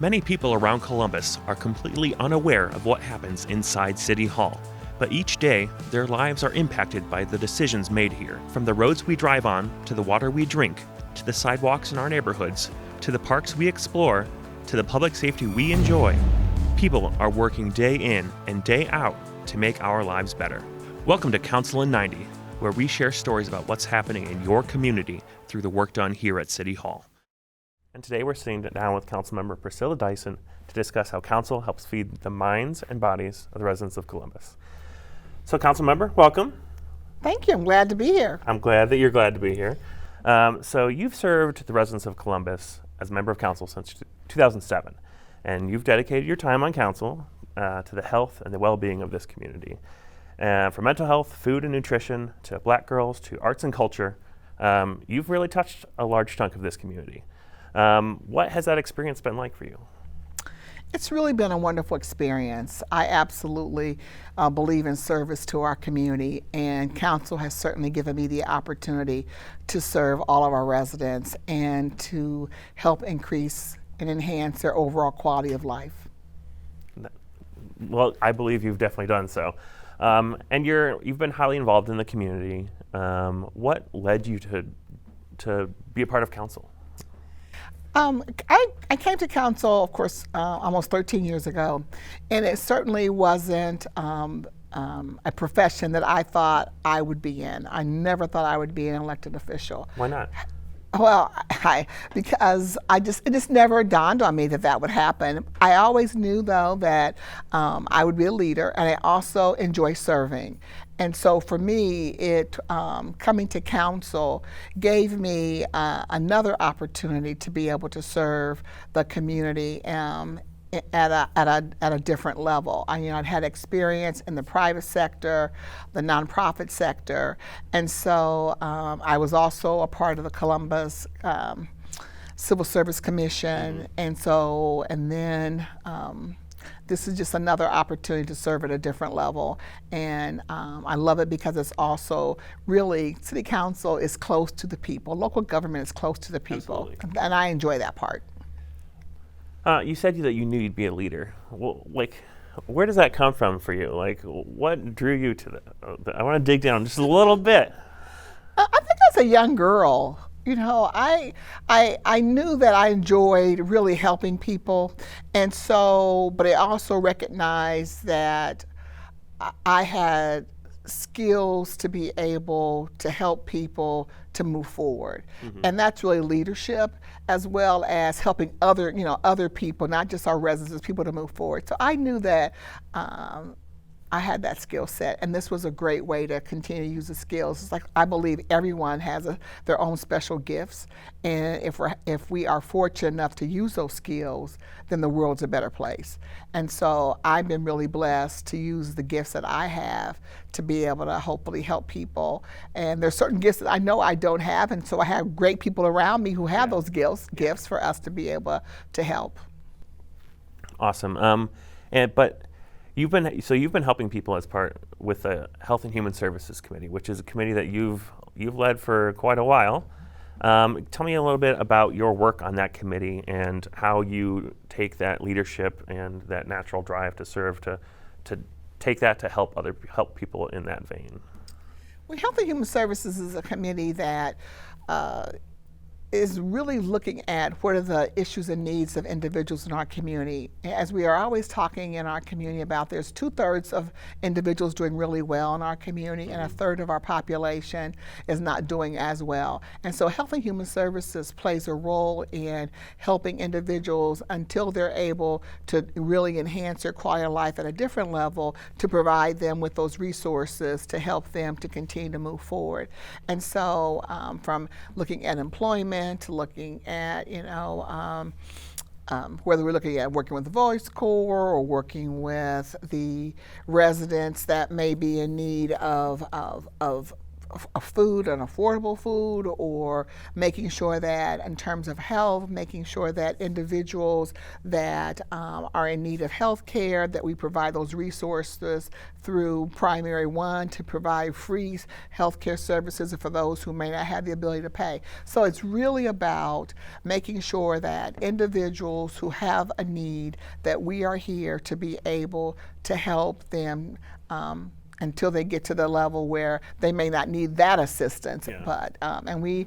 Many people around Columbus are completely unaware of what happens inside City Hall, but each day their lives are impacted by the decisions made here. From the roads we drive on, to the water we drink, to the sidewalks in our neighborhoods, to the parks we explore, to the public safety we enjoy, people are working day in and day out to make our lives better. Welcome to Council in 90, where we share stories about what's happening in your community through the work done here at City Hall. And today we're sitting down with Councilmember Priscilla Tyson to discuss how council helps feed the minds and bodies of the residents of Columbus. So Councilmember, welcome. Thank you. I'm glad to be here. I'm glad that you're glad to be here. So you've served the residents of Columbus as a member of council since 2007, and you've dedicated your time on council to the health and the well-being of this community. From mental health, food and nutrition, to Black girls, to arts and culture, you've really touched a large chunk of this community. What has that experience been like for you? It's really been a wonderful experience. I absolutely believe in service to our community, and council has certainly given me the opportunity to serve all of our residents and to help increase and enhance their overall quality of life. Well, I believe you've definitely done so. And you've been highly involved in the community. What led you to be a part of council? I came to council, of course, almost 13 years ago, and it certainly wasn't a profession that I thought I would be in. I never thought I would be an elected official. Why not? Well, because it just never dawned on me that would happen. I always knew, though, that I would be a leader, and I also enjoy serving. And so for me, coming to council gave me another opportunity to be able to serve the community at a different level. I'd had experience in the private sector, the nonprofit sector, and so I was also a part of the Columbus Civil Service Commission, and then this is just another opportunity to serve at a different level, and I love it because it's also really, City Council is close to the people. Local government is close to the people. Absolutely. And I enjoy that part. You said that you knew you'd be a leader. Well, where does that come from for you? What drew you to that? I want to dig down just a little bit. I think as a young girl, I knew that I enjoyed really helping people, but I also recognized that I had skills to be able to help people to move forward. Mm-hmm. And that's really leadership, as well as helping other people, not just our residents, people to move forward. So I knew that I had that skill set, and this was a great way to continue to use the skills. It's like I believe everyone has their own special gifts, and if we are fortunate enough to use those skills, then the world's a better place. And so I've been really blessed to use the gifts that I have to be able to hopefully help people. And there's certain gifts that I know I don't have, and so I have great people around me who have those gifts for us to be able to help. Awesome. But you've been helping people as part with the Health and Human Services Committee, which is a committee that you've led for quite a while. Tell me a little bit about your work on that committee and how you take that leadership and that natural drive to serve to take that to help people in that vein. Well, Health and Human Services is a committee that is really looking at what are the issues and needs of individuals in our community. As we are always talking in our community about, there's 2/3 of individuals doing really well in our community, and 1/3 of our population is not doing as well. And so Health and Human Services plays a role in helping individuals until they're able to really enhance their quality of life at a different level, to provide them with those resources to help them to continue to move forward. And so from looking at employment, to looking at, whether we're looking at working with the Voice Corps or working with the residents that may be in need of food and affordable food, or making sure that in terms of health, making sure that individuals that are in need of health care, that we provide those resources through Primary One to provide free health care services for those who may not have the ability to pay. So it's really about making sure that individuals who have a need, that we are here to be able to help them until they get to the level where they may not need that assistance. Yeah. But and we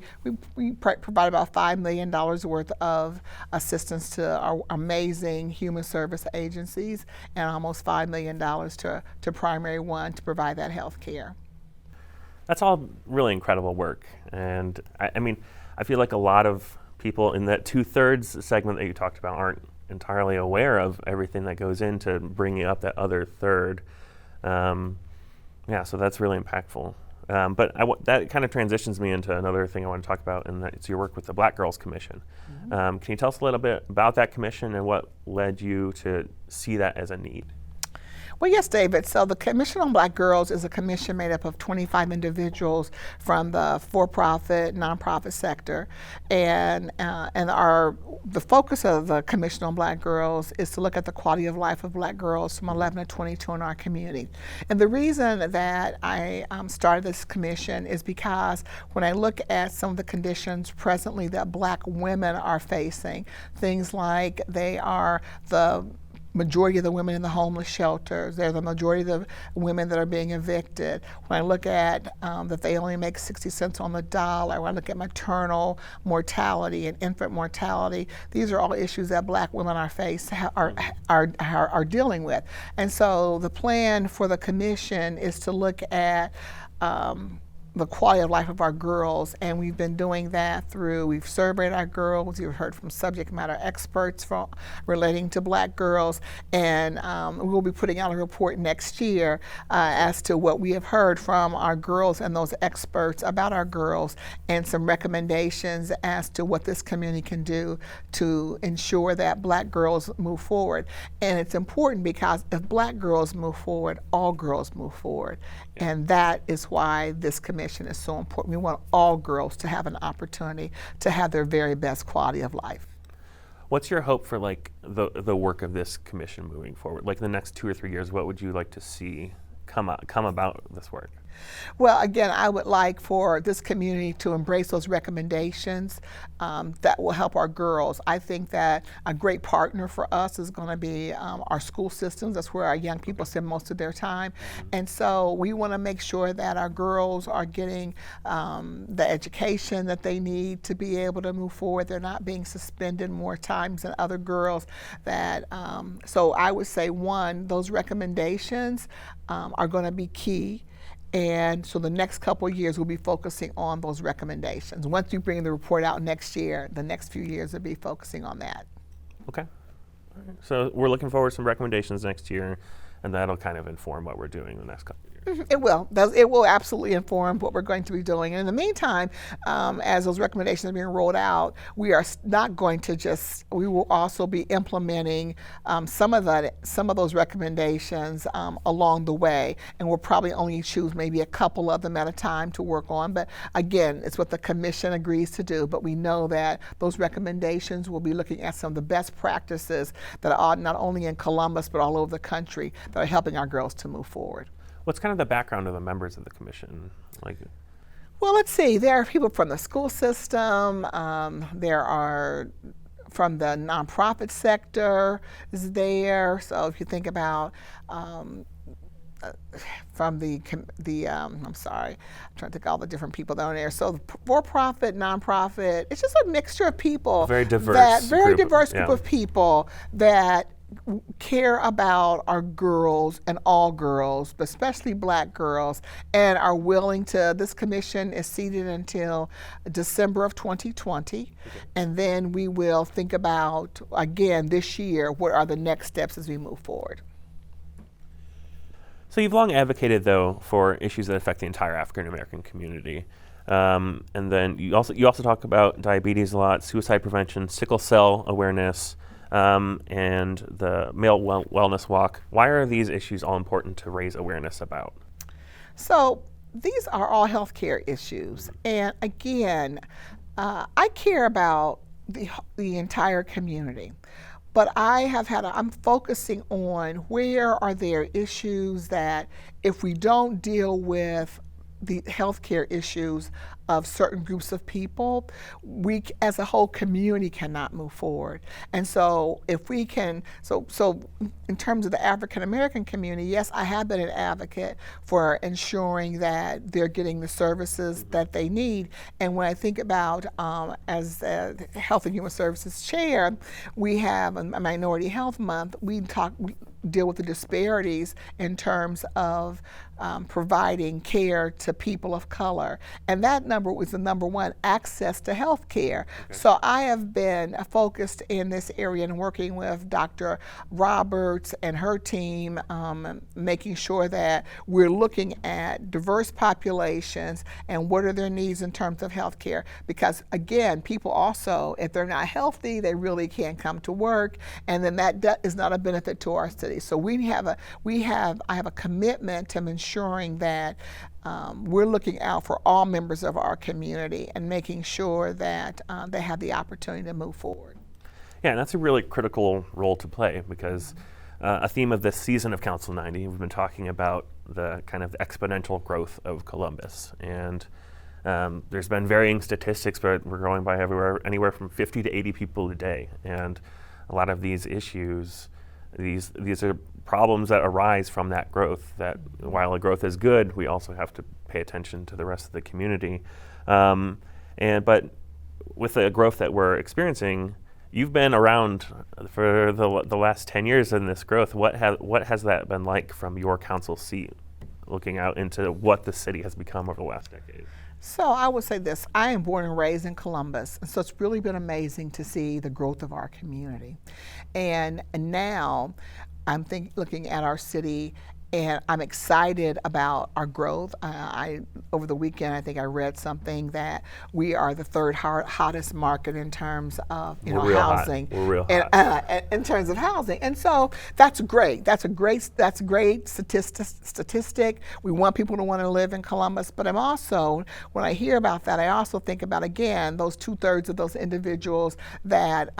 provide about $5 million worth of assistance to our amazing human service agencies, and almost $5 million to Primary One to provide that health care. That's all really incredible work. And I mean, I feel like a lot of people in that 2/3 segment that you talked about aren't entirely aware of everything that goes into bringing up that other third. Yeah, so that's really impactful. But that kind of transitions me into another thing I want to talk about, and that's your work with the Black Girls Commission. Mm-hmm. Can you tell us a little bit about that commission and what led you to see that as a need? Well, yes, David. So the Commission on Black Girls is a commission made up of 25 individuals from the for-profit, nonprofit sector, and the focus of the Commission on Black Girls is to look at the quality of life of Black girls from 11 to 22 in our community. And the reason that I started this commission is because when I look at some of the conditions presently that Black women are facing, things like they are the majority of the women in the homeless shelters. They're the majority of the women that are being evicted. When I look at that they only make 60 cents on the dollar, when I look at maternal mortality and infant mortality, these are all issues that Black women are dealing with. And so the plan for the commission is to look at the quality of life of our girls, and we've been doing that we've surveyed our girls, you've heard from subject matter experts relating to Black girls, and we'll be putting out a report next year as to what we have heard from our girls and those experts about our girls, and some recommendations as to what this community can do to ensure that Black girls move forward. And it's important because if Black girls move forward, all girls move forward. And that is why this commission is so important. We want all girls to have an opportunity to have their very best quality of life. What's your hope for like the work of this commission moving forward? Like the next 2 or 3 years, what would you like to see come about this work? Well, again, I would like for this community to embrace those recommendations that will help our girls. I think that a great partner for us is going to be our school systems. That's where our young people spend most of their time. And so we want to make sure that our girls are getting the education that they need to be able to move forward. They're not being suspended more times than other girls. So I would say, one, those recommendations are going to be key. And so the next couple of years we'll be focusing on those recommendations. Once you bring the report out next year, the next few years will be focusing on that. Okay. All right. So we're looking forward to some recommendations next year, and that'll kind of inform what we're doing the next couple of years. It will. It will absolutely inform what we're going to be doing. And in the meantime, as those recommendations are being rolled out, we are not going to we will also be implementing some of those recommendations along the way. And we'll probably only choose maybe a couple of them at a time to work on. But again, it's what the commission agrees to do. But we know that those recommendations will be looking at some of the best practices that are not only in Columbus, but all over the country that are helping our girls to move forward. What's kind of the background of the members of the commission? Well, let's see. There are people from the school system. There are from the nonprofit sector is there. So if you think about from I'm sorry, I'm trying to think of all the different people down there. So for-profit, nonprofit, it's just a mixture of people. Very diverse group of people that care about our girls and all girls, but especially Black girls, and are willing to. This commission is seated until December of 2020, and then we will think about, again, this year, what are the next steps as we move forward. So you've long advocated, though, for issues that affect the entire African American community. And then you also talk about diabetes a lot, suicide prevention, sickle cell awareness, and the male wellness walk. Why are these issues all important to raise awareness about? So these are all healthcare issues. And again, I care about the entire community. But I'm focusing on where are there issues that if we don't deal with the healthcare issues of certain groups of people, we as a whole community cannot move forward. And so if we can, so in terms of the African American community, yes, I have been an advocate for ensuring that they're getting the services that they need. And when I think about, as the Health and Human Services Chair, we have a Minority Health Month, we deal with the disparities in terms of providing care to people of color. And that number was the number one, access to health care. Okay. So I have been focused in this area and working with Dr. Roberts and her team, making sure that we're looking at diverse populations and what are their needs in terms of health care. Because again, people also, if they're not healthy, they really can't come to work, and then that is not a benefit to our city. So I have a commitment to ensuring that we're looking out for all members of our community and making sure that they have the opportunity to move forward. Yeah, and that's a really critical role to play because a theme of this season of Council 90, we've been talking about the kind of exponential growth of Columbus. And there's been varying statistics, but we're growing by anywhere from 50 to 80 people a day. And a lot of these issues, these are problems that arise from that growth, that while the growth is good, we also have to pay attention to the rest of the community. But with the growth that we're experiencing, you've been around for the last 10 years in this growth. What has that been like from your council seat, looking out into what the city has become over the last decade? So I would say this, I am born and raised in Columbus, and so it's really been amazing to see the growth of our community. And now I'm looking at our city, and I'm excited about our growth. Over the weekend, I think I read something that we are the third hottest market in terms of housing. We're real hot. In terms of housing, and so that's great. That's a great statistic. We want people to want to live in Columbus, but I'm also, when I hear about that, I also think about again those 2/3 of those individuals that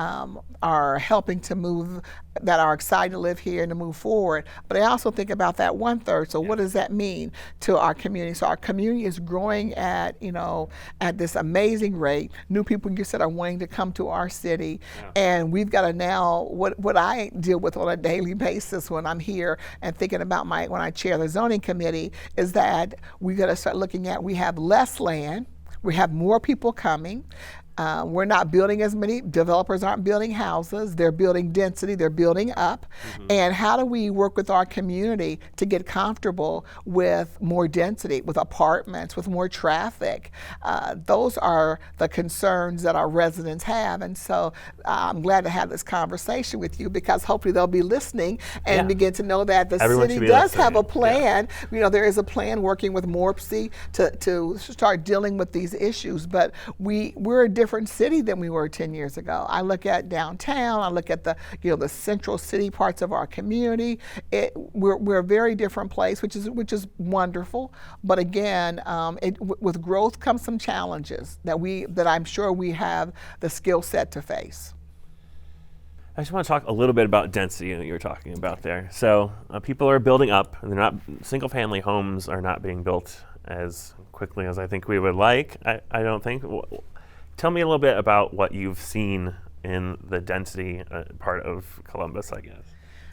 are helping to move, that are excited to live here and to move forward. But I also think about that 1/3. So what does that mean to our community? So our community is growing at this amazing rate. New people, you said, are wanting to come to our city, and we've got to now, what I deal with on a daily basis when I'm here and thinking about when I chair the zoning committee is that we got to start looking at, we have less land, we have more people coming. We're not building as many, developers aren't building houses, they're building density, they're building up. And how do we work with our community to get comfortable with more density, with apartments, with more traffic? Those are the concerns that our residents have. And so I'm glad to have this conversation with you because hopefully they'll be listening and begin to know that the city does have a plan. There is a plan working with MORPC to start dealing with these issues, but we're a different city than we were 10 years ago. I look at downtown, I look at the central city parts of our community. We're a very different place, which is wonderful. But again, with growth comes some challenges that I'm sure we have the skill set to face. I just want to talk a little bit about density that you were talking about there. So people are building up, and single-family homes are not being built as quickly as I think we would like. I don't think. Tell me a little bit about what you've seen in the density part of Columbus, I guess.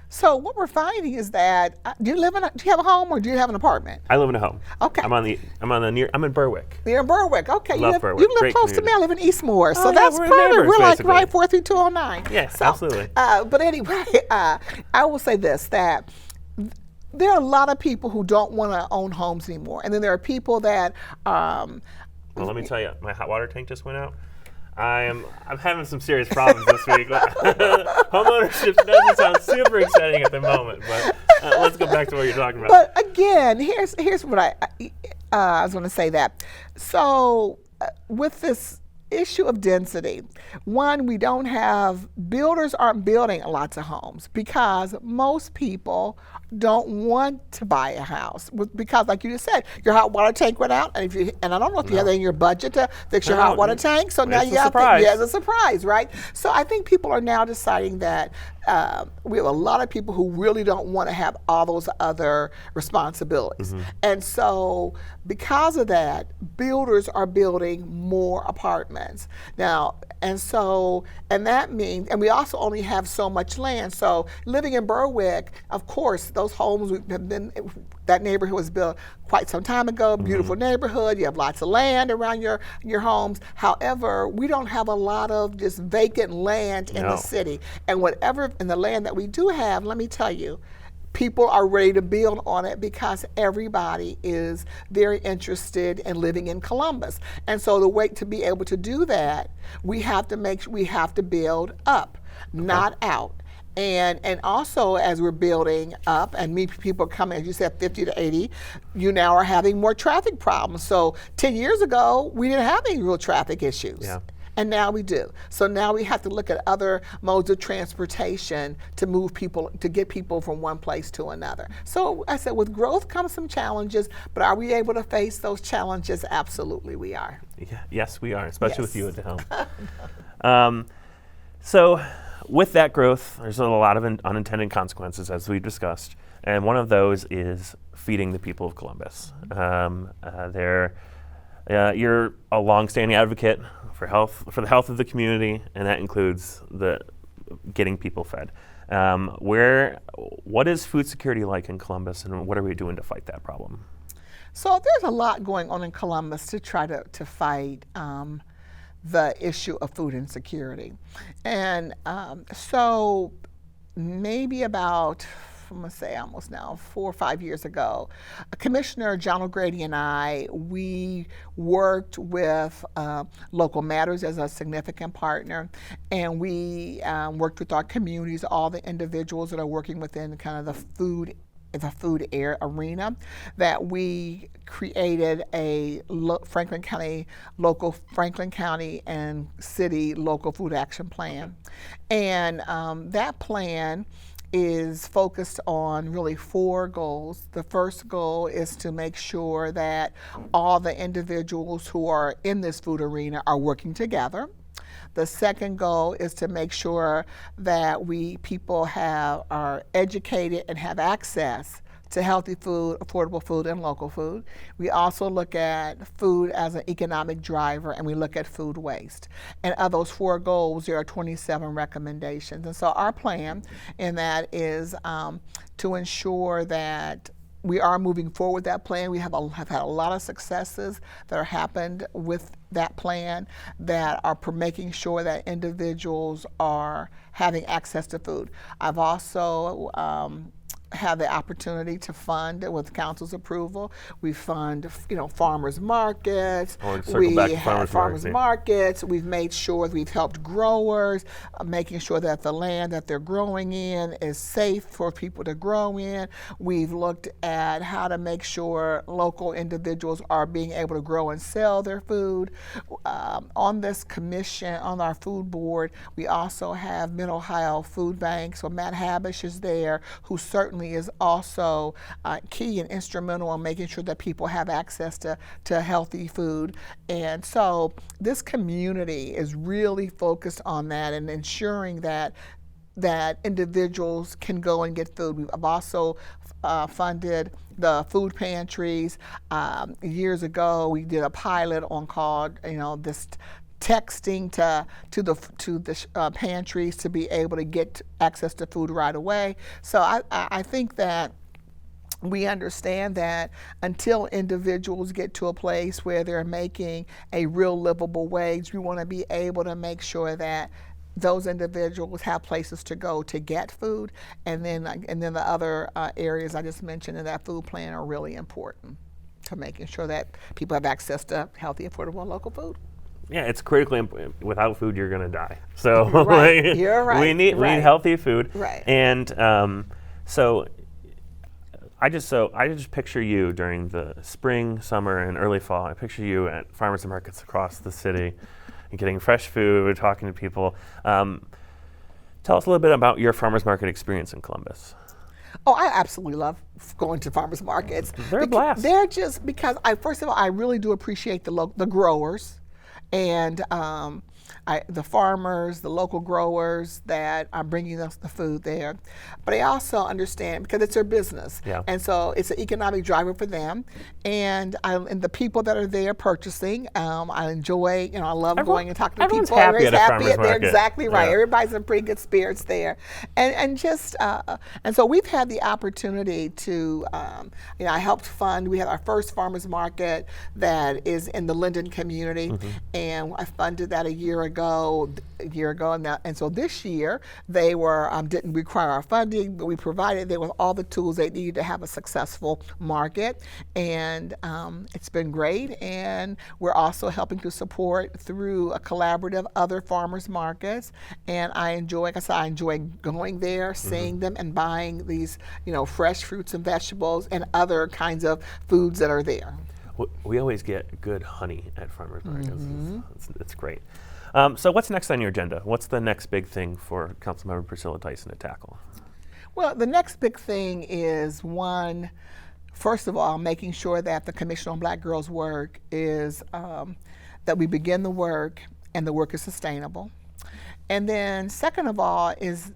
So what we're finding is that do you have a home or do you have an apartment? I live in a home. Okay. I'm in Berwick. You're in Berwick. Okay. Berwick. You live Great close community. to me. I live in Eastmore. So yeah, that's we're perfect. neighbors, We're like basically. right 43209. Yes, absolutely. But anyway, I will say this, that there are a lot of people who don't want to own homes anymore. And then there are people that well, let me tell you, my hot water tank just went out. I'm having some serious problems this week. Homeownership doesn't sound super exciting at the moment, but let's go back to what you're talking about. But again, here's what I was going to say that. So with this issue of density. One, builders aren't building lots of homes because most people don't want to buy a house because, like you just said, your hot water tank went out, and I don't know if you have that in your budget to fix your hot water tank. So now you have it's a surprise, right? So I think people are now deciding that we have a lot of people who really don't want to have all those other responsibilities, and so because of that, builders are building more apartments now. And that means, and we also only have so much land. So living in Berwick, of course, those homes have been, that neighborhood was built quite some time ago, beautiful neighborhood, you have lots of land around your homes. However, we don't have a lot of just vacant land in the city. And whatever, in the land that we do have, let me tell you, people are ready to build on it because everybody is very interested in living in Columbus. And so the way to be able to do that, we have to build up, not out. And also, as we're building up and people coming, as you said, 50 to 80, you now are having more traffic problems. So 10 years ago, we didn't have any real traffic issues. Yeah. And now we do. So now we have to look at other modes of transportation to move people, to get people from one place to another. So I said, with growth comes some challenges, but are we able to face those challenges? Absolutely, we are. Yeah, yes, we are, especially with you at the helm. So with that growth, there's a lot of unintended consequences, as we discussed, and one of those is feeding the people of Columbus. You're a longstanding advocate for the health of the community, and that includes getting people fed. What is food security like in Columbus, and what are we doing to fight that problem? So there's a lot going on in Columbus to try to fight the issue of food insecurity. And so maybe about, I'm going to say almost now 4 or 5 years ago, Commissioner John O'Grady and we worked with Local Matters as a significant partner, and we worked with our communities, all the individuals that are working within kind of the food arena, that we created a Franklin County and City Local Food Action Plan. And that plan is focused on really 4 goals. The first goal is to make sure that all the individuals who are in this food arena are working together. The second goal is to make sure that people are educated and have access to healthy food, affordable food, and local food. We also look at food as an economic driver, and we look at food waste. And of those 4 goals, there are 27 recommendations. And so our plan in that is to ensure that we are moving forward with that plan. We have had a lot of successes that are happened with that plan that are making sure that individuals are having access to food. I've also have the opportunity to fund, with council's approval, we fund, farmers markets. We have farmers markets. We've made sure we've helped growers, making sure that the land that they're growing in is safe for people to grow in. We've looked at how to make sure local individuals are being able to grow and sell their food. On this commission, on our food board, we also have Mid-Ohio Food Bank. So Matt Habish is there, who certainly is also key and instrumental in making sure that people have access to healthy food. And so this community is really focused on that and ensuring that individuals can go and get food. I've also funded the food pantries. Years ago, we did a pilot on called, this texting to the pantries to be able to get access to food right away. So I think that we understand that until individuals get to a place where they're making a real livable wage, we want to be able to make sure that those individuals have places to go to get food, and then the other areas I just mentioned in that food plan are really important to making sure that people have access to healthy, affordable, and local food. Yeah, it's critically important. Without food, you're going to die. So right. You're right. We need healthy food. Right. And so I just picture you during the spring, summer, and early fall. I picture you at farmers markets across the city, getting fresh food, talking to people. Tell us a little bit about your farmers market experience in Columbus. Oh, I absolutely love going to farmers markets. They're a blast. They're just because first of all, I really do appreciate the growers and the farmers, the local growers that are bringing us the food there. But I also understand because it's their business, and so it's an economic driver for them. And the people that are there purchasing, I enjoy. I love going and talking to people. Everyone's happy at a farmer's market. They're exactly right. Everybody's in pretty good spirits there, and so we've had the opportunity to. I helped fund. We had our first farmers market that is in the Linden community, and I funded that a year ago, and so this year they didn't require our funding, but we provided them with all the tools they needed to have a successful market, and it's been great. And we're also helping to support through a collaborative other farmers markets, and I enjoy going there, seeing them, and buying these fresh fruits and vegetables and other kinds of foods that are there. We always get good honey at farmers markets. It's great. So what's next on your agenda? What's the next big thing for Councilmember Priscilla Tyson to tackle? Well, the next big thing is first of all, making sure that the Commission on Black Girls Work is, that we begin the work and the work is sustainable. And then second of all is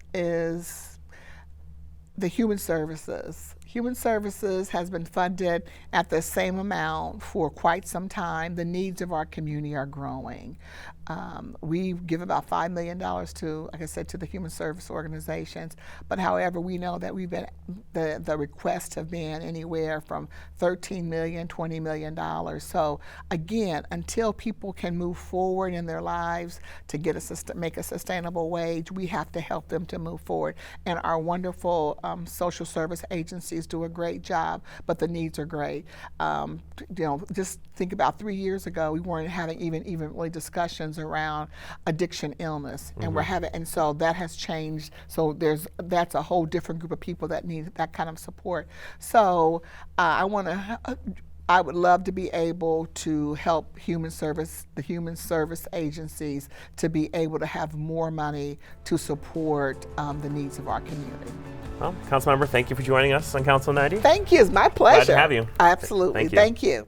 the human services. Human Services has been funded at the same amount for quite some time. The needs of our community are growing. We give about $5 million to, like I said, to the human service organizations. But however, we know that the requests have been anywhere from $13 million, $20 million. So again, until people can move forward in their lives to make a sustainable wage, we have to help them to move forward. And our wonderful social service agencies do a great job, but the needs are great. Just think about 3 years ago, we weren't having even really discussions around addiction illness, and so that has changed. So that's a whole different group of people that need that kind of support. So I would love to be able to help the human service agencies to be able to have more money to support the needs of our community. Well, Councilmember, thank you for joining us on Council 90. Thank you. It's my pleasure. Glad to have you. Absolutely. Thank you.